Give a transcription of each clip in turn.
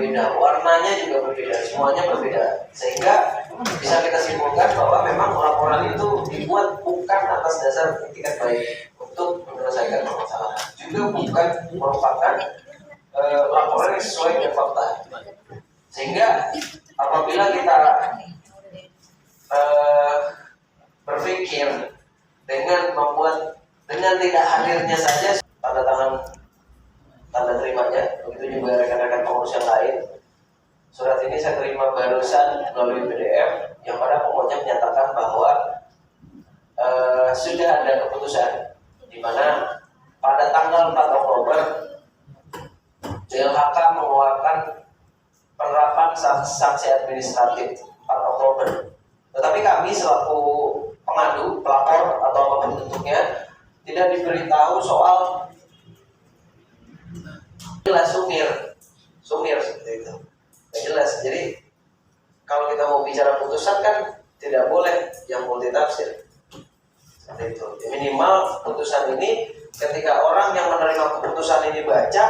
berbeda, warnanya juga berbeda, semuanya berbeda, sehingga bisa kita simpulkan bahwa memang laporan itu dibuat bukan atas dasar etikat baik untuk menyelesaikan permasalahan, juga bukan merupakan laporan yang sesuai dengan fakta. Sehingga apabila kita berpikir dengan tidak hadirnya saja tanda tangan tanda terimanya, begitu juga rekan-rekan pengurus yang lain. Surat ini saya terima barusan melalui PDF yang pada pokoknya menyatakan bahwa sudah ada keputusan di mana pada tanggal 4 Oktober DLHK mengeluarkan penerapan sanksi administratif 4 Oktober. Tetapi kami selaku pengadu, pelapor atau apapun bentuknya tidak diberitahu soal jelas sumir seperti itu. Nggak jelas. Jadi kalau kita mau bicara putusan kan tidak boleh yang multitafsir seperti itu. Minimal putusan ini ketika orang yang menerima keputusan ini baca,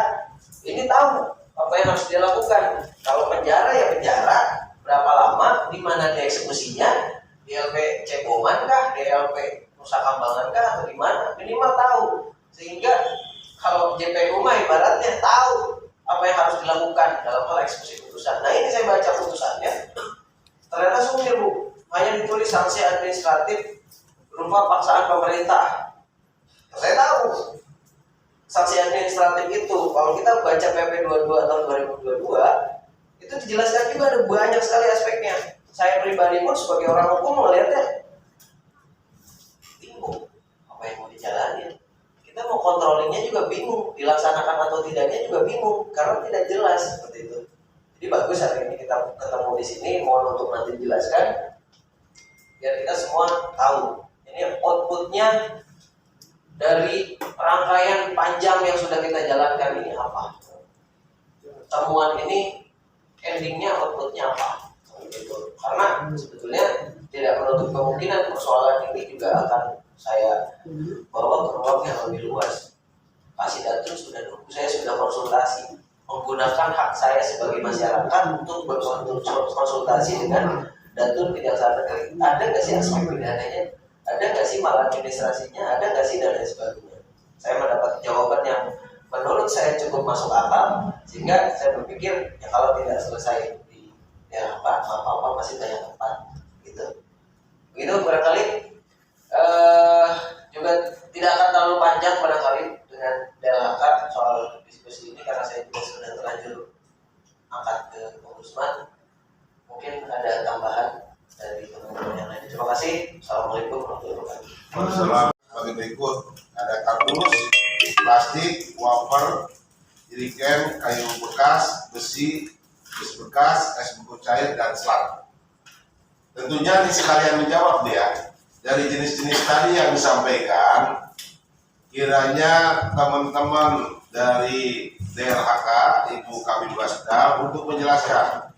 ini tahu apa yang harus dia lakukan. Kalau penjara ya penjara, berapa lama, di mana dieksekusinya, DLP Ceboman kah, DLP Nusa Kambangan kah, atau di mana? Minimal tahu. Sehingga kalau JPU mah ibaratnya tahu apa yang harus dilakukan dalam hal eksekusi putusan. Nah ini saya baca putusannya, ternyata sumir Bu, hanya ditulis sanksi administratif berupa paksaan pemerintah. Saya tahu sanksi administratif itu, kalau kita baca PP 22 tahun 2022, itu dijelaskan juga ada banyak sekali aspeknya. Saya pribadi pun sebagai orang hukum melihatnya bingung apa yang mau dijalani. Kita mau controllingnya juga bingung, dilaksanakan atau tidaknya juga bingung karena tidak jelas seperti itu. Jadi bagus hari ini kita ketemu di sini, mohon untuk nanti dijelaskan biar kita semua tahu ini outputnya dari rangkaian panjang yang sudah kita jalankan ini apa. Temuan ini endingnya, outputnya apa gitu. Karena sebetulnya tidak menutup kemungkinan persoalan ini juga akan saya bawa ke ruang yang lebih luas. Kasih Datun sudah nunggu, saya sudah konsultasi menggunakan hak saya sebagai masyarakat untuk berkonsultasi dengan Datun Kejaksaan Negeri. Ada nggak sih aspek pidananya? Ada nggak sih maladministrasinya? Ada nggak sih dan lain sebagainya? Saya mendapat jawaban yang menurut saya cukup masuk akal, sehingga saya berpikir ya kalau tidak selesai di apa masih banyak tempat gitu. Begitu barangkali juga tidak akan terlalu panjang barangkali dengan DLHK soal diskusi ini karena saya juga sudah terlanjur angkat ke Ombudsman. Mungkin ada tambahan dari teman-teman yang lain. Terima kasih. Assalamualaikum warahmatullahi wabarakatuh. Waalaikumsalam. Bagi berikut ada kardus, plastik, wafer, jerigen, kayu bekas, besi bekas, es buku cair dan selat. Tentunya ini sekalian menjawab dia. Dari jenis-jenis tadi yang disampaikan, kiranya teman-teman dari DLHK, Ibu Kabid Basda untuk menjelaskan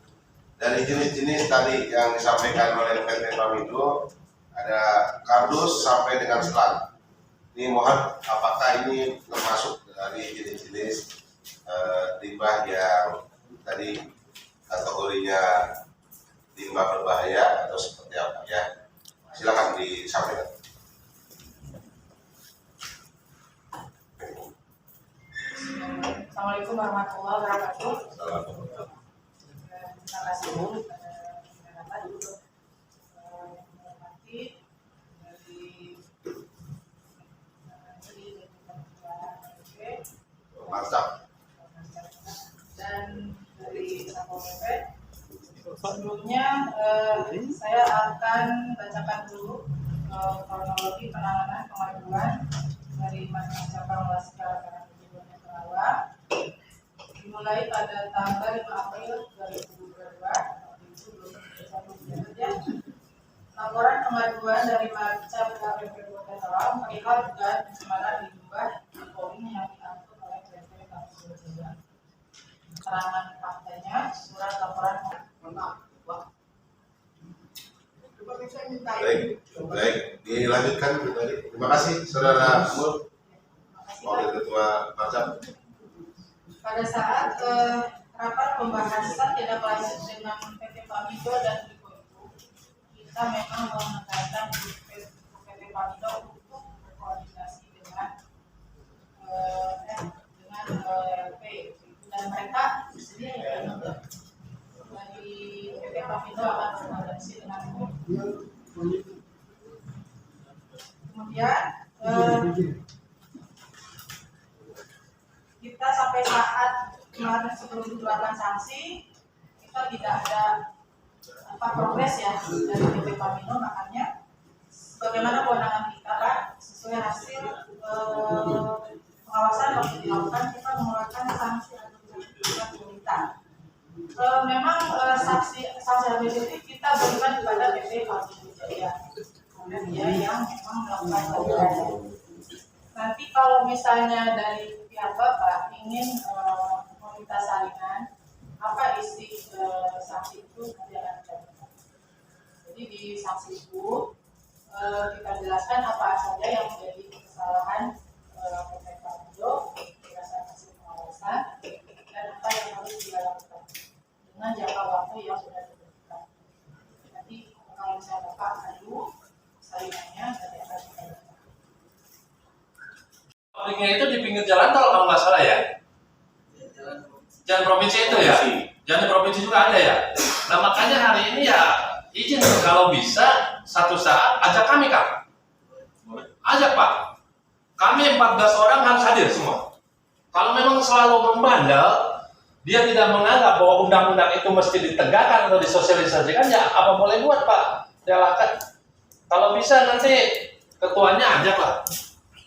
dari jenis-jenis tadi yang disampaikan oleh PT Pamindo, ada kardus sampai dengan selat. Ini mohon apakah ini termasuk dari jenis-jenis limbah yang tadi kategorinya limbah berbahaya atau seperti apa ya? Silakan disampaikan. Assalamualaikum warahmatullahi wabarakatuh. Assalamualaikum. Terima kasih kepada menghormati dari Mantap. dan dari Satpol PP. Sebelumnya saya akan bacakan dulu kronologi penanganan pengaduan dari Mas Cabang Laskar Karangtengah Kerawang dimulai pada tanggal 5 April 2022. Itu belum satu bulan saja. Laporan pengaduan dari Macam KPP Kota Kerawang perihal dugaan pencemaran limbah di koin yang diangkut oleh PT Pamindo. Keterangan faktanya, surat laporan Baik, dilanjutkan tadi. Terima kasih, Saudara Mul, Wakil Ketua Macam. pada saat rapat pembahasan tindak lanjut dengan PT Pamindo dan Lipo kita memang menekankan PT Pamindo untuk berkoordinasi dengan LP dan mereka bersedia ya dari PT Pamindo akan berkoordinasi dengan kemudian kita sampai saat kemarin sebelum dikeluarkan sanksi kita tidak ada progres ya dari PT Pamindo, makanya bagaimana kewenangan kita Pak sesuai hasil pengawasan yang dilakukan kita mengeluarkan sanksi administratif pemerintah. Memang sanksi administratif kita berikan kepada PT Pamindo Jaya karena dia yang memang melakukan pelanggaran. Nanti kalau misalnya dari pihak Bapak ingin meminta salingan apa isi sanksi itu nanti akan kita berikan. Jadi di sanksi itu kita jelaskan apa saja yang menjadi kesalahan PT Pamindo berdasarkan hasil pengawasan dan apa yang harus dilakukan dengan jangka waktu yang sudah ditentukan. Nanti kalau misalnya Bapak adu salingannya nanti akan kita berikan. Pabriknya itu di pinggir jalan tol kalau nggak salah ya? Jalan provinsi itu ya? Jalan provinsi juga ada ya? Nah makanya hari ini ya izin kalau bisa satu saat ajak kami Kak. Ajak Pak. Kami 14 orang harus hadir semua. Kalau memang selalu membandel, dia tidak menganggap bahwa undang-undang itu mesti ditegakkan atau disosialisasikan, ya apa boleh buat Pak? Silakan. Kalau bisa nanti ketuanya ajak lah.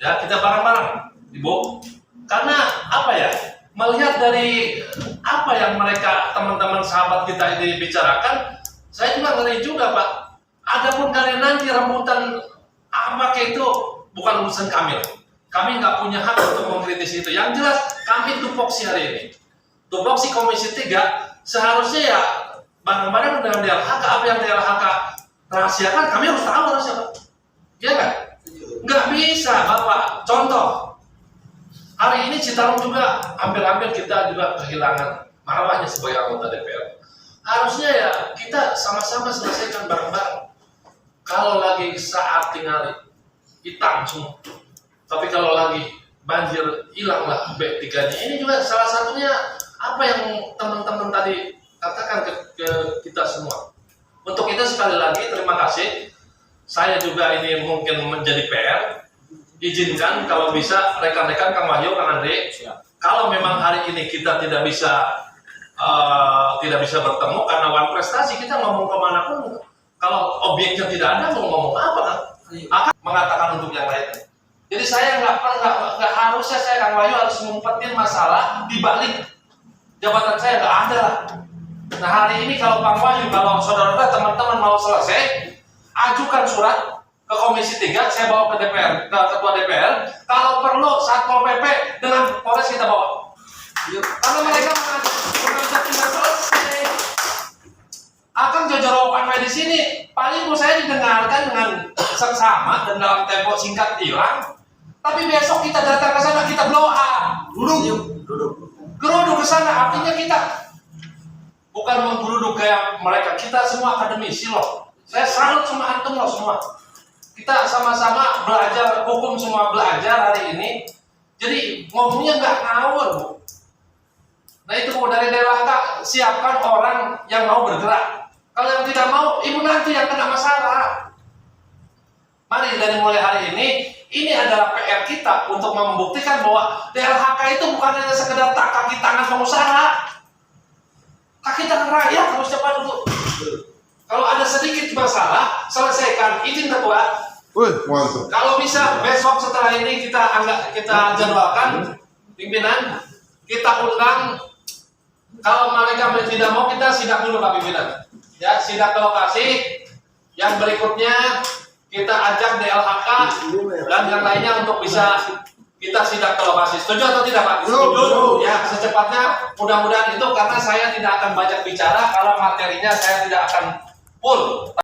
Ya kita bareng-bareng Ibu. Karena apa ya? Melihat dari apa yang mereka teman-teman sahabat kita ini bicarakan, saya juga ngeri juga Pak. Adapun kalian nanti rebutan apa itu bukan urusan kami. Kami nggak punya hak untuk mengkritisi itu. Yang jelas kami tupoksi hari ini. Tupoksi Komisi 3 seharusnya ya bareng-bareng dengan DLHK, apa yang DLHK rahasiakan kami harus tahu harusnya Pak. Iya kan? Nggak bisa Bapak. Contoh, hari ini Citarum juga hampir-hampir kita juga kehilangan marwahnya sebagai anggota DPR. Harusnya ya kita sama-sama selesaikan bareng-bareng. Kalau lagi saat tinggal hitam semua. Tapi kalau lagi banjir hilanglah B3-nya. Ini juga salah satunya apa yang teman-teman tadi katakan ke kita semua. Untuk itu sekali lagi terima kasih. Saya juga ini mungkin menjadi PR. Izinkan kalau bisa rekan-rekan Kang Wahyu, Kang Andre, kalau memang hari ini kita tidak bisa bertemu karena one prestasi, kita ngomong kemana pun kalau objeknya tidak ada mau ngomong apa kan? Akan mengatakan untuk yang lain. Jadi saya nggak harusnya saya Kang Wahyu harus ngumpetin masalah di balik jabatan saya, nggak ada lah. Nah hari ini kalau Kang Wahyu, kalau saudara teman-teman mau selesai, ajukan surat ke Komisi 3, saya bawa ke DPR, ke Ketua DPR. Kalau perlu Satpol PP dengan Polres kita bawa. Karena mereka mengajak tidak selesai. Akan jojorokan di sini, paling saya didengarkan dengan seksama dan dalam tempo singkat hilang. Tapi besok kita datang ke sana, kita blow up, geruduk ke sana. Artinya kita bukan menggeruduk kayak mereka. Kita semua akademisi loh. Saya salut sama antum loh semua. Kita sama-sama belajar hukum, semua belajar hari ini. Jadi ngomongnya nggak ngawur Bu. Nah itu dari DLHK siapkan orang yang mau bergerak. Kalau yang tidak mau, ibu nanti yang kena masalah. Mari dari mulai hari ini adalah PR kita untuk membuktikan bahwa DLHK itu bukan hanya sekedar kaki tangan pengusaha. Kaki tangan rakyat harus cepat dulu. Kalau ada sedikit masalah, selesaikan. Izin Ketua. Kalau bisa besok setelah ini kita jadwalkan pimpinan, kita undang. Kalau mereka tidak mau, kita sidak dulu Pak pimpinan. Ya, sidak ke lokasi. Yang berikutnya kita ajak DLHK dan yang lainnya untuk bisa kita sidak ke lokasi. Setuju atau tidak Pak? Setuju. Ya, secepatnya mudah-mudahan itu, karena saya tidak akan banyak bicara kalau materinya saya tidak akan full.